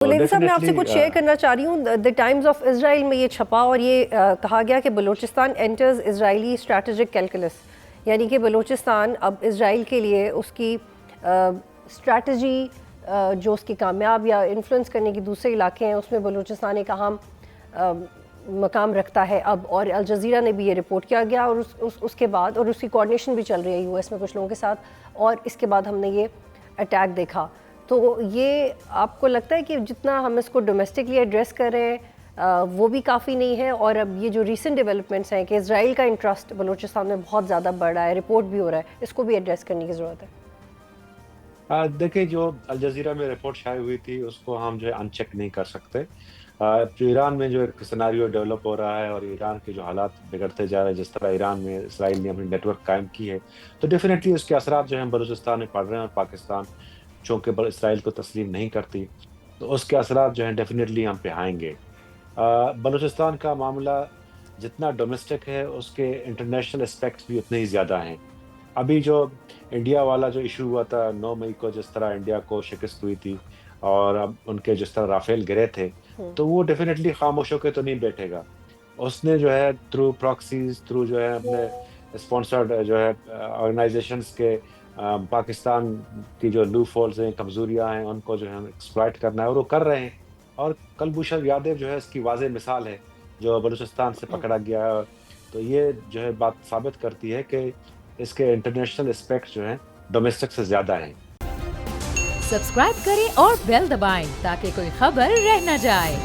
بلیندی صاحب میں آپ سے کچھ شیئر کرنا چاہ رہی ہوں. دی ٹائمز آف اسرائیل میں یہ چھپا اور یہ کہا گیا کہ بلوچستان انٹرز اسرائیلی اسٹریٹجک کیلکولس، یعنی کہ بلوچستان اب اسرائیل کے لیے اس کی اسٹریٹجی جو اس کی کامیاب یا انفلوئنس کرنے کی دوسرے علاقے ہیں اس میں بلوچستان ایک اہم مقام رکھتا ہے اب. اور الجزیرہ نے بھی یہ رپورٹ کیا گیا اور اس کے بعد اور اس کی کوآرڈینیشن بھی چل رہی ہے یو ایس میں کچھ لوگوں کے ساتھ، اور اس کے بعد ہم نے یہ اٹیک دیکھا. تو یہ آپ کو لگتا ہے کہ جتنا ہم اس کو ڈومیسٹکلی ایڈریس کر رہے ہیں وہ بھی کافی نہیں ہے، اور اب یہ جو ریسنٹ ڈیولپمنٹس ہیں کہ اسرائیل کا انٹرسٹ بلوچستان میں بہت زیادہ بڑھ رہا ہے، رپورٹ بھی ہو رہا ہے، اس کو بھی ایڈریس کرنے کی ضرورت ہے؟ دیکھیں، جو الجزیرہ میں رپورٹ شائع ہوئی تھی اس کو ہم جو ہے ان چیک نہیں کر سکتے. جو ایران میں جو ایک سیناریو ڈیولپ ہو رہا ہے اور ایران کے جو حالات بگڑتے جا رہے ہیں، جس طرح ایران میں اسرائیل نے اپنی نیٹ ورک قائم کی ہے، تو ڈیفینیٹلی اس کے اثرات جو ہیں بلوچستان میں پڑ رہے ہیں. اور پاکستان چونکہ اسرائیل کو تسلیم نہیں کرتی تو اس کے اثرات جو ہیں ڈیفینیٹلی ہم پہ آئیں گے. بلوچستان کا معاملہ جتنا ڈومیسٹک ہے اس کے انٹرنیشنل اسپیکٹس بھی اتنے ہی زیادہ ہیں. ابھی جو انڈیا والا جو ایشو ہوا تھا 9 مئی کو، جس طرح انڈیا کو شکست ہوئی تھی اور اب ان کے جس طرح رافیل گرے تھے، تو وہ ڈیفینیٹلی خاموش ہو کے تو نہیں بیٹھے گا. اس نے جو ہے تھرو پراکسیز، تھرو جو ہے اپنے اسپانسرڈ جو ہے آرگنائزیشنز کے پاکستان کی جو لوپ ہولز ہیں، کمزوریاں ہیں، ان کو جو ہے ایکسپلائٹ کرنا ہے، اور وہ کر رہے ہیں. اور کلبھوشن یادیو جو ہے اس کی واضح مثال ہے، جو بلوچستان سے پکڑا گیا ہے. تو یہ جو ہے بات ثابت کرتی ہے کہ اس کے انٹرنیشنل اسپیکٹ جو ہیں ڈومیسٹک سے زیادہ ہیں. سبسکرائب کریں اور بیل دبائیں تاکہ کوئی خبر رہ نہ جائے.